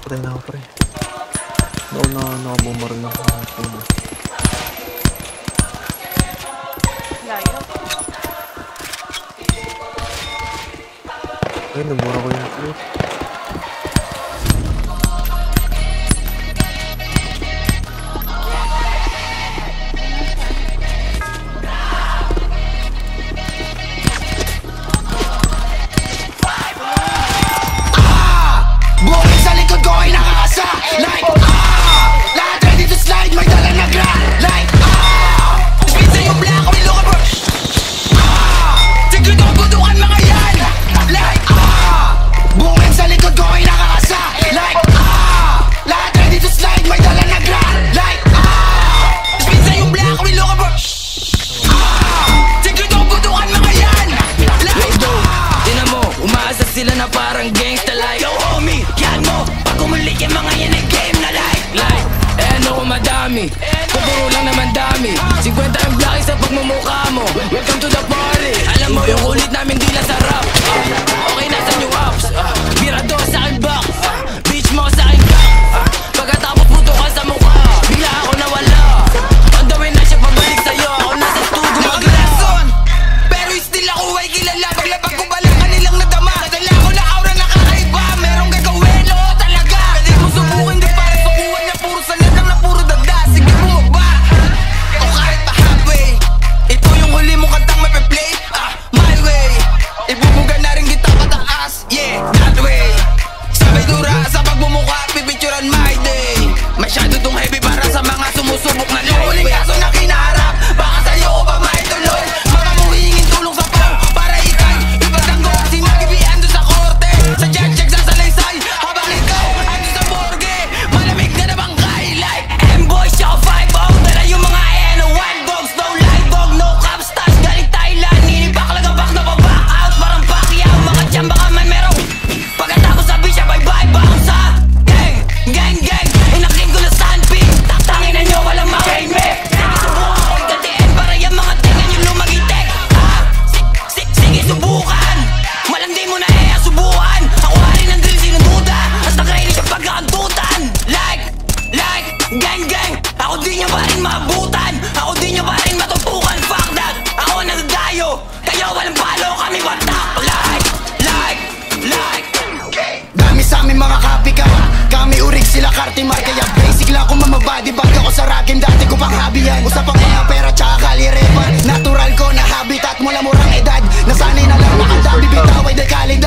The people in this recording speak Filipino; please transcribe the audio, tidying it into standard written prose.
Patay na ako, pre. Nakabumbaril ako. Layo. Ay, nabura ko yung plate. Buhay sa likod ko ay nakakasa. Like, lahat ready to slide, may dala na gra. Like, spin sa yung black, may loka bro. Tigil ko butukan mga yan. Like, buhay sa likod ko ay nakakasa. Like, lahat ready to slide, may dala na gra. Like, spin sa yung black, may loka bro. Tigil ko butukan mga yan. Like, tinan mo, umaasa sila na parang gangsta like, yo homie, yan mo. Pag umulik yung mga yan ay game na like. eh ano ko madami, pupuro lang naman dami 50 yung blaki sa pagmumukha mo. Welcome to the party. Alam mo yung kulit namin di lang sarap. Okay, nasan yung ups? Birado sa akin back, bitch mo sa akin back. Pagkatapos puto ka sa mukha, bigla ako nawala. On the way na siya pabalik sa'yo, ako nasa studio Nakaglason, pero still ako ay kilala. Paglapag ko pala kanilang nadama. Nadala ko na aura na kakaiba. Merong gagawin, oo talaga. Pwede mo subukin, di para sukuhan niya. Puro salat lang na puro dagda. Sige bumaba, o kahit pa halfway. Ito yung huli mong kantang mape-play. My way, ibubuga na rin kita pataas. Yeah, that way. Sabay dura sa pagbumuka, pipicturan my day. Masyado tong heavy para sa mga sumusubok na low. Huling kaso na kinaharap, baka sa'yo o ba maituloy. Mga muhingin tulong sa po, para ikay ipatanggol. Sinagibian doon sa korte, sa judge sa salaysay. Habang ikaw, ando sa morgue, malamig na na bangkay. Like M-Boy, siya 5-0. Dala yung mga no one dogs, no live dog, no cap stars. Galing Thailand, ninipak lang ang back na pa-back out. Parang Pacquiao, mga dyan baka man merong. Pagkatapos sabi siya, bye-bye, baka sa gang, gang, gang. Inaking ko na sandpig, taktangin na nyo, walang makahimik. Sige subukan ko ikatiin, para yung mga tingan nyo lumagitik. Sige subukan, malandi mo na subukan. Ako harin ng drill, sinududa, hasta kainin siya pagkakantutan. Like, gang, gang. Ako di nyo pa rin maabutan, ako di nyo pa rin matutukan. Fuck that, ako nagdayo, kayo walang palo, kami watak. Like dami sa amin mga copycat. Kami urig sila kartimar. Kaya basic lang kung mamabody bag ako sa ragim. Dati ko pang hobby yan. Usapang pera tsaka kalirepan. Natural ko na habitat mula murang edad. Nasanay na lang nakadabi bitaway dahil kaling